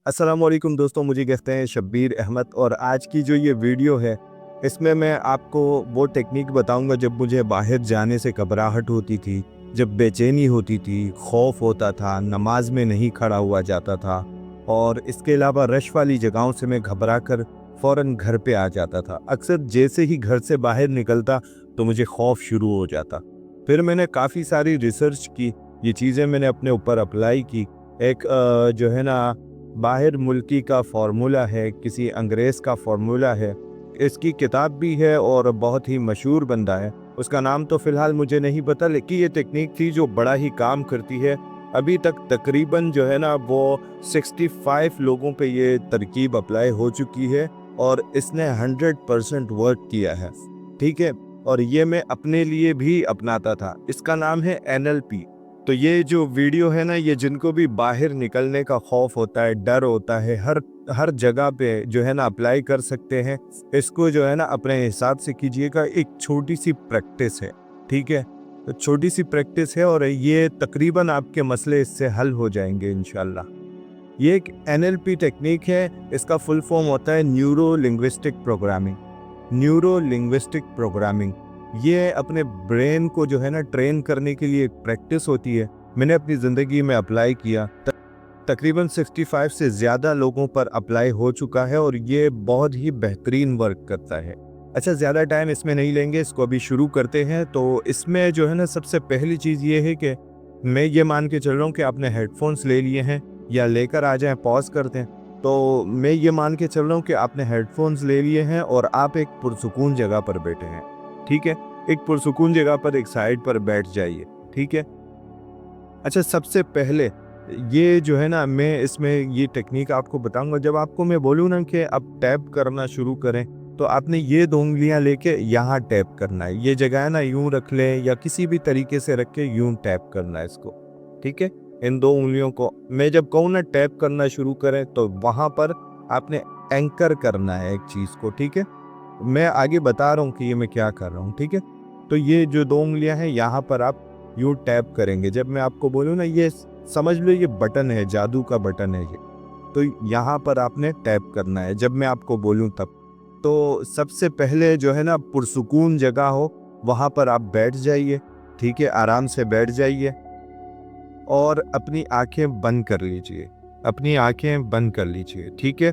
अस्सलाम वालेकुम दोस्तों, मुझे कहते हैं शब्बीर अहमद और आज की जो ये वीडियो है इसमें मैं आपको वो टेक्निक बताऊंगा जब मुझे बाहर जाने से घबराहट होती थी, जब बेचैनी होती थी, खौफ होता था, नमाज में नहीं खड़ा हुआ जाता था और इसके अलावा रश वाली जगहों से मैं घबरा कर फ़ौरन घर पे आ जाता था। अक्सर जैसे ही घर से बाहर निकलता तो मुझे खौफ शुरू हो जाता। फिर मैंने काफ़ी सारी रिसर्च की, ये चीज़ें मैंने अपने ऊपर अप्लाई की। एक जो है ना बाहर मुल्की का फ़ॉर्मूला है, किसी अंग्रेज़ का फ़ॉर्मूला है। इसकी किताब भी है और बहुत ही मशहूर बंदा है। उसका नाम तो फ़िलहाल मुझे नहीं पता, लेकिन ये टेक्निक थी जो बड़ा ही काम करती है। अभी तक तकरीबन जो है ना वो 65 लोगों पे ये तरकीब अप्लाई हो चुकी है और इसने 100% वर्क किया है। ठीक है? और ये मैं अपने लिए भी अपनाता था। इसका नाम है एनएलपी। तो ये जो वीडियो है ना, ये जिनको भी बाहर निकलने का खौफ होता है, डर होता है, हर हर जगह पे जो है ना अप्लाई कर सकते हैं। इसको जो है ना अपने हिसाब से कीजिएगा। एक छोटी सी प्रैक्टिस है, ठीक है? तो छोटी सी प्रैक्टिस है और ये तकरीबन आपके मसले इससे हल हो जाएंगे इंशाल्लाह। ये एक एनएलपी टेक्निक है। इसका फुल फॉर्म होता है neuro linguistic programming. Neuro linguistic programming ये अपने ब्रेन को जो है ना ट्रेन करने के लिए एक प्रैक्टिस होती है। मैंने अपनी ज़िंदगी में अप्लाई किया। तकरीबन 65 से ज़्यादा लोगों पर अप्लाई हो चुका है और ये बहुत ही बेहतरीन वर्क करता है। अच्छा, ज़्यादा टाइम इसमें नहीं लेंगे, इसको अभी शुरू करते हैं। तो इसमें जो है ना सबसे पहली चीज़ ये है कि मैं ये मान के चल रहा हूँ कि आपने हेडफोन्स ले लिए हैं या लेकर आ जाएं, पॉज कर दें। तो मैं ये मान के चल रहा हूँ कि आपने हेडफोन्स ले लिए हैं और आप एक पुरसुकून जगह पर बैठे हैं। ठीक है? एक पुरसुकून जगह पर एक साइड पर बैठ जाइए। ठीक है? अच्छा, सबसे पहले ये जो है ना मैं इसमें ये टेक्निक आपको बताऊंगा। जब आपको मैं बोलूँ ना कि अब टैप करना शुरू करें, तो आपने ये 2 उँगलियां लेके यहाँ टैप करना है। ये जगह है ना यूं रख लें या किसी भी तरीके से रख के यूं टैप करना है इसको। ठीक है? इन 2 उँगलियों को मैं जब कहूँ ना टैप करना शुरू करें, तो वहां पर आपने एंकर करना है एक चीज को। ठीक है? मैं आगे बता रहा हूँ कि ये मैं क्या कर रहा हूँ। ठीक है? तो ये जो 2 उँगलियां हैं यहाँ पर आप यूं टैप करेंगे। जब मैं आपको बोलूँ ना, ये समझ लो ये बटन है, जादू का बटन है ये। तो यहाँ पर आपने टैप करना है जब मैं आपको बोलूँ तब। तो सबसे पहले जो है ना पुरसुकून जगह हो वहाँ पर आप बैठ जाइए। ठीक है? आराम से बैठ जाइए और अपनी आंखें बंद कर लीजिए। अपनी आंखें बंद कर लीजिए। ठीक है?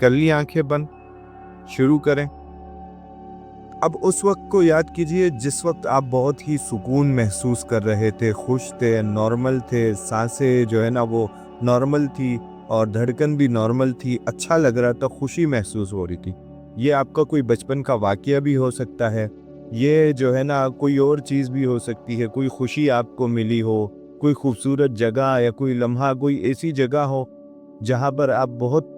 कर ली आंखें बंद? शुरू करें। अब उस वक्त को याद कीजिए जिस वक्त आप बहुत ही सुकून महसूस कर रहे थे, खुश थे, नॉर्मल थे, सांसें जो है ना वो नॉर्मल थी और धड़कन भी नॉर्मल थी, अच्छा लग रहा था, खुशी महसूस हो रही थी। ये आपका कोई बचपन का वाकया भी हो सकता है, ये जो है ना कोई और चीज़ भी हो सकती है, कोई खुशी आपको मिली हो, कोई खूबसूरत जगह या कोई लम्हा, कोई ऐसी जगह हो जहाँ पर आप बहुत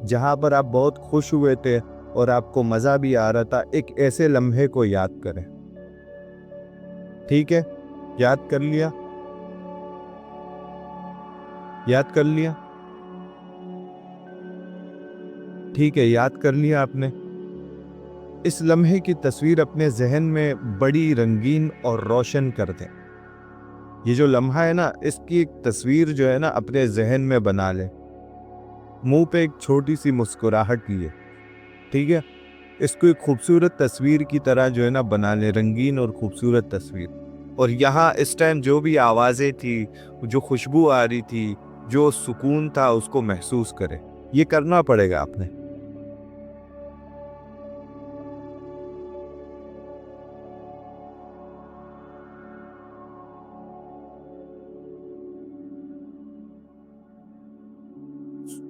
जहाँ पर आप बहुत खुश हुए थे और आपको मज़ा भी आ रहा था। एक ऐसे लम्हे को याद करें। ठीक है? याद कर लिया? याद कर लिया? ठीक है, याद कर लिया आपने। इस लम्हे की तस्वीर अपने जहन में बड़ी रंगीन और रोशन कर दें। ये जो लम्हा है ना, इसकी एक तस्वीर जो है ना अपने जहन में बना लें। मुंह पे एक छोटी सी मुस्कुराहट लिए। ठीक है? इसको एक खूबसूरत तस्वीर की तरह जो है ना बना ले, रंगीन और खूबसूरत तस्वीर। और यहाँ इस टाइम जो भी आवाज़ें थी, जो खुशबू आ रही थी, जो सुकून था, उसको महसूस करें। ये करना पड़ेगा आपने।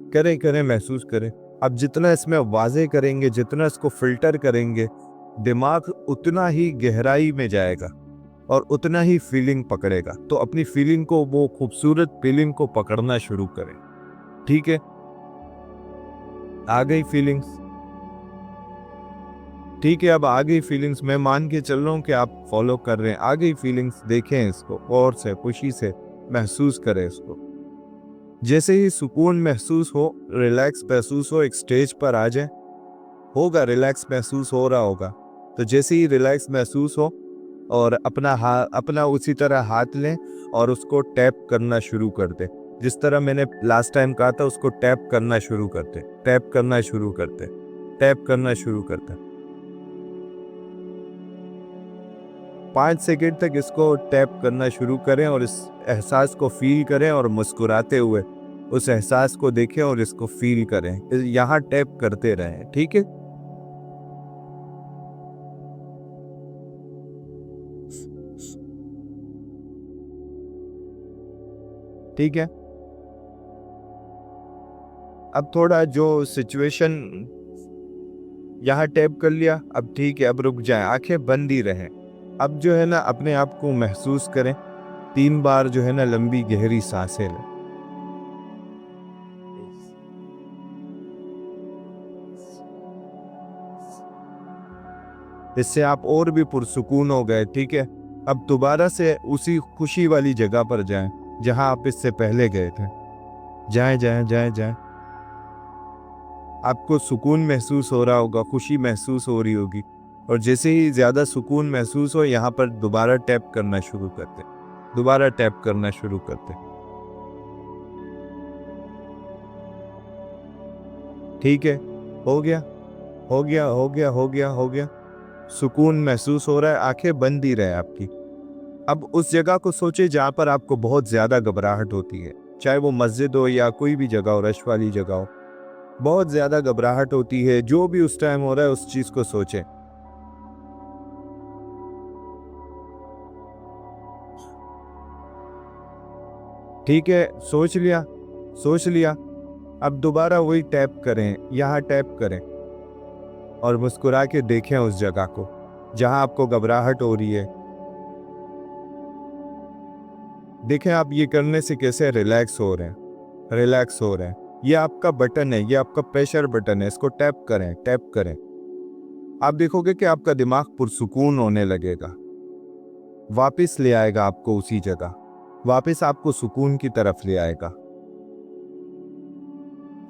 करें करें, महसूस करें। अब जितना इसमें वाज़े करेंगे, जितना इसको फ़िल्टर करेंगे, दिमाग उतना ही गहराई में जाएगा और उतना ही फीलिंग पकड़ेगा। तो अपनी फीलिंग को, वो खूबसूरत फीलिंग को पकड़ना शुरू करें। ठीक है? आ गई फीलिंग्स? ठीक है, अब आ गई फीलिंग्स। मैं मान के चल रहा हूँ कि आप फॉलो कर रहे हैं। आ गई फीलिंग्स, देखें इसको गौर से, खुशी से महसूस करें इसको। जैसे ही सुकून महसूस हो, रिलैक्स महसूस हो, एक स्टेज पर आ जाए। होगा, रिलैक्स महसूस हो रहा होगा। तो जैसे ही रिलैक्स महसूस हो और अपना उसी तरह हाथ लें और उसको टैप करना शुरू कर दें। जिस तरह मैंने लास्ट टाइम कहा था, उसको टैप करना शुरू करते, टैप करना शुरू करते, टैप करना शुरू करते। 5 सेकंड तक इसको टैप करना शुरू करें और इस एहसास को फील करें और मुस्कुराते हुए उस एहसास को देखें और इसको फील करें। यहाँ टैप करते रहें, ठीक है। ठीक है, अब थोड़ा जो सिचुएशन यहाँ टैप कर लिया, अब ठीक है, अब रुक जाएं, आंखें बंद ही रहें। अब जो है ना अपने आप को महसूस करें, 3 बार जो है ना लंबी गहरी सांसें लें। इससे आप और भी पुरसुकून हो गए, ठीक है। अब दोबारा से उसी खुशी वाली जगह पर जाएं जहां आप इससे पहले गए थे। जाएं जाएं जाएं जाएं। आपको सुकून महसूस हो रहा होगा, खुशी महसूस हो रही होगी, और जैसे ही ज़्यादा सुकून महसूस हो यहाँ पर दोबारा टैप करना शुरू करते, दोबारा टैप करना शुरू करते। ठीक है, हो गया हो गया हो गया हो गया हो गया। सुकून महसूस हो रहा है, आंखें बंद ही रहे आपकी। अब उस जगह को सोचे जहाँ पर आपको बहुत ज़्यादा घबराहट होती है, चाहे वो मस्जिद हो या कोई भी जगह हो, रश वाली जगह हो, बहुत ज़्यादा घबराहट होती है। जो भी उस टाइम हो रहा है उस चीज़ को सोचें। ठीक है, सोच लिया, सोच लिया। अब दोबारा वही टैप करें, यहाँ टैप करें और मुस्कुरा के देखें उस जगह को जहाँ आपको घबराहट हो रही है। देखें आप ये करने से कैसे रिलैक्स हो रहे हैं, रिलैक्स हो रहे हैं। ये आपका बटन है, ये आपका प्रेशर बटन है, इसको टैप करें, टैप करें। आप देखोगे कि आपका दिमाग पुरसुकून होने लगेगा, वापस ले आएगा आपको उसी जगह, वापस आपको सुकून की तरफ ले आएगा।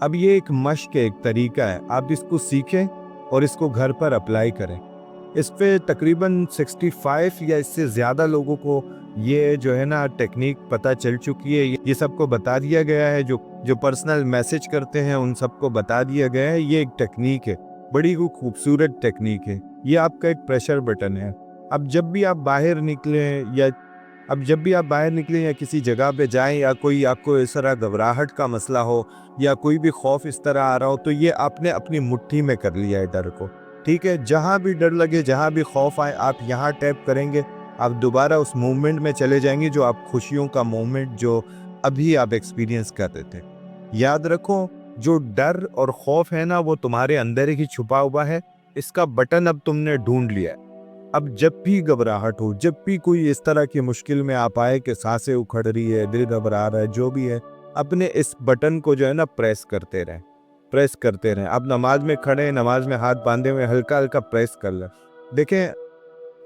अब ये एक मश्क है, एक तरीका है, आप इसको सीखें और इसको घर पर अप्लाई करें। इस पे तकरीबन 65 या इससे ज़्यादा लोगों को ये जो है ना टेक्निक पता चल चुकी है। ये सबको बता दिया गया है, जो पर्सनल मैसेज करते हैं उन सबको बता दिया गया है। ये एक टेक्निक है, बड़ी खूबसूरत टेक्निक है। ये आपका एक प्रेशर बटन है। अब जब भी आप बाहर निकलें या किसी जगह पे जाएं या कोई आपको इस तरह घबराहट का मसला हो या कोई भी खौफ इस तरह आ रहा हो, तो ये आपने अपनी मुट्ठी में कर लिया है डर को, ठीक है। जहाँ भी डर लगे, जहाँ भी खौफ आए, आप यहाँ टैप करेंगे, आप दोबारा उस मूवमेंट में चले जाएंगे जो आप खुशियों का मूवमेंट जो अभी आप एक्सपीरियंस कर रहे थे। याद रखो, जो डर और खौफ है ना, वो तुम्हारे अंदर ही छुपा हुआ है। इसका बटन अब तुमने ढूंढ लिया है। अब जब भी घबराहट हो, जब भी कोई इस तरह की मुश्किल में आप आए कि सांसें उखड़ रही है, दिल घबरा रहा है, जो भी है, अपने इस बटन को जो है ना प्रेस करते रहें, प्रेस करते रहें। अब नमाज में खड़े, नमाज में हाथ बांधे हुए हल्का हल्का प्रेस कर लें। देखें,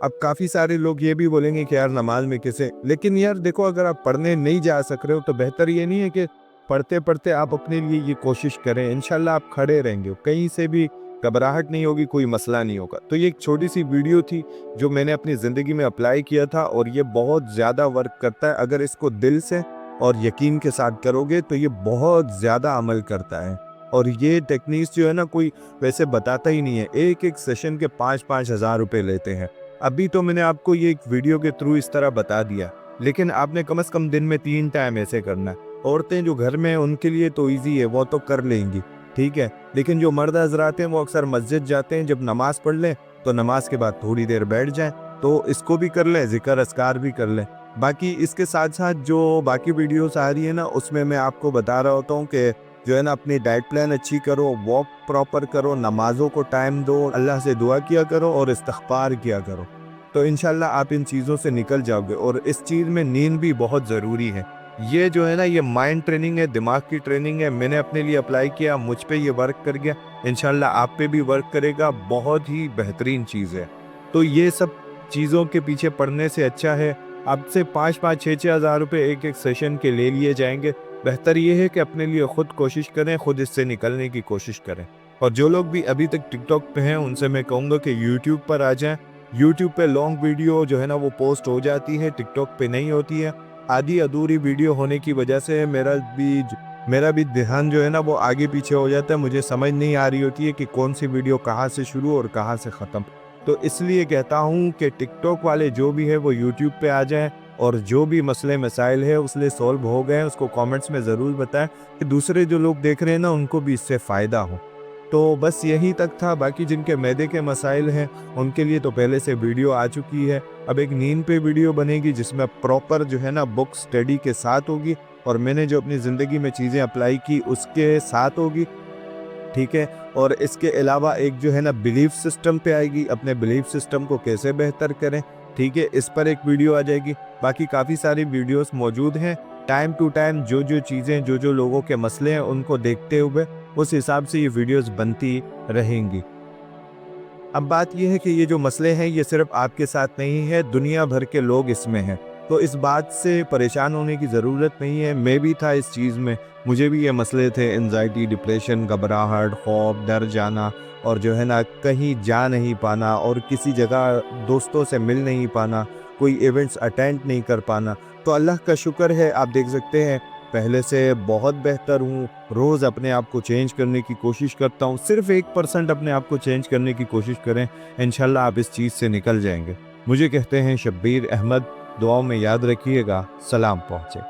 अब काफ़ी सारे लोग ये भी बोलेंगे कि यार नमाज में कैसे, लेकिन यार देखो, अगर आप पढ़ने नहीं जा सक रहे हो तो बेहतर ये नहीं है कि पढ़ते पढ़ते आप अपने लिए ये कोशिश करें। इंशाल्लाह आप खड़े रहेंगे, कहीं से भी घबराहट नहीं होगी, कोई मसला नहीं होगा। तो ये एक छोटी सी वीडियो थी जो मैंने अपनी ज़िंदगी में अप्लाई किया था और ये बहुत ज़्यादा वर्क करता है। अगर इसको दिल से और यकीन के साथ करोगे तो ये बहुत ज़्यादा अमल करता है। और ये टेक्निक्स जो है ना, कोई वैसे बताता ही नहीं है। एक एक सेशन के 5-5 हज़ार रुपये लेते हैं। अभी तो मैंने आपको ये एक वीडियो के थ्रू इस तरह बता दिया, लेकिन आपने कम से कम दिन में 3 टाइम ऐसे करना है। औरतें जो घर में हैं उनके लिए तो ईजी है, वो तो कर लेंगी, ठीक है। लेकिन जो मर्द हजरात हैं वो अक्सर मस्जिद जाते हैं, जब नमाज पढ़ लें तो नमाज के बाद थोड़ी देर बैठ जाएं, तो इसको भी कर लें, जिक्र अस्कार भी कर लें। बाकी इसके साथ साथ जो बाकी वीडियोस आ रही है ना, उसमें मैं आपको बता रहा होता हूँ कि जो है ना अपनी डाइट प्लान अच्छी करो, वॉक प्रॉपर करो, नमाजों को टाइम दो, अल्लाह से दुआ किया करो और इस्तिग़फ़ार किया करो। तो इंशाल्लाह आप इन चीज़ों से निकल जाओगे। और इस चीज़ में नींद भी बहुत ज़रूरी है। ये जो है ना, ये माइंड ट्रेनिंग है, दिमाग की ट्रेनिंग है। मैंने अपने लिए अप्लाई किया, मुझ पे ये वर्क कर गया, इंशाल्लाह आप पे भी वर्क करेगा। बहुत ही बेहतरीन चीज़ है। तो ये सब चीज़ों के पीछे पड़ने से अच्छा है आपसे 5-5, 6-6 हज़ार रुपये एक एक सेशन के ले लिए जाएंगे। बेहतर ये है कि अपने लिए खुद कोशिश करें, खुद इससे निकलने की कोशिश करें। और जो लोग भी अभी तक टिकटॉक पे हैं उनसे मैं कहूँगा कि यूट्यूब पर आ जाएं। यूट्यूब पे लॉन्ग वीडियो जो है ना वो पोस्ट हो जाती है, टिकटॉक पे नहीं होती है। आधी अधूरी वीडियो होने की वजह से मेरा भी ध्यान जो है ना वो आगे पीछे हो जाता है। मुझे समझ नहीं आ रही होती है कि कौन सी वीडियो कहाँ से शुरू और कहाँ से ख़त्म। तो इसलिए कहता हूँ कि टिकटॉक वाले जो भी है वो यूट्यूब पे आ जाएं, और जो भी मसले मसाइल है उसलिए सॉल्व हो गए उसको कमेंट्स में ज़रूर बताएं कि दूसरे जो लोग देख रहे हैं ना उनको भी इससे फ़ायदा हो। तो बस यही तक था। बाकी जिनके मैदे के मसाइल हैं उनके लिए तो पहले से वीडियो आ चुकी है। अब एक नींद पे वीडियो बनेगी जिसमें प्रॉपर जो है ना बुक स्टडी के साथ होगी, और मैंने जो अपनी ज़िंदगी में चीज़ें अप्लाई की उसके साथ होगी, ठीक है। और इसके अलावा एक जो है ना बिलीफ सिस्टम पे आएगी, अपने बिलीफ सिस्टम को कैसे बेहतर करें, ठीक है, इस पर एक वीडियो आ जाएगी। बाकी काफ़ी सारी वीडियोस मौजूद हैं। टाइम टू टाइम जो जो चीज़ें जो लोगों के मसले हैं उनको देखते हुए उस हिसाब से ये वीडियोस बनती रहेंगी। अब बात यह है कि ये जो मसले हैं ये सिर्फ आपके साथ नहीं है, दुनिया भर के लोग इसमें हैं। तो इस बात से परेशान होने की ज़रूरत नहीं है। मैं भी था इस चीज़ में, मुझे भी ये मसले थे, एंजाइटी, डिप्रेशन, घबराहट, खौफ, डर जाना, और जो है ना कहीं जा नहीं पाना, और किसी जगह दोस्तों से मिल नहीं पाना, कोई इवेंट्स अटेंड नहीं कर पाना। तो अल्लाह का शुक्र है, आप देख सकते हैं पहले से बहुत बेहतर हूँ। रोज़ अपने आप को चेंज करने की कोशिश करता हूँ। सिर्फ 1% अपने आप को चेंज करने की कोशिश करें, इंशाल्लाह आप इस चीज़ से निकल जाएंगे। मुझे कहते हैं शब्बीर अहमद। दुआओं में याद रखिएगा। सलाम पहुँचे।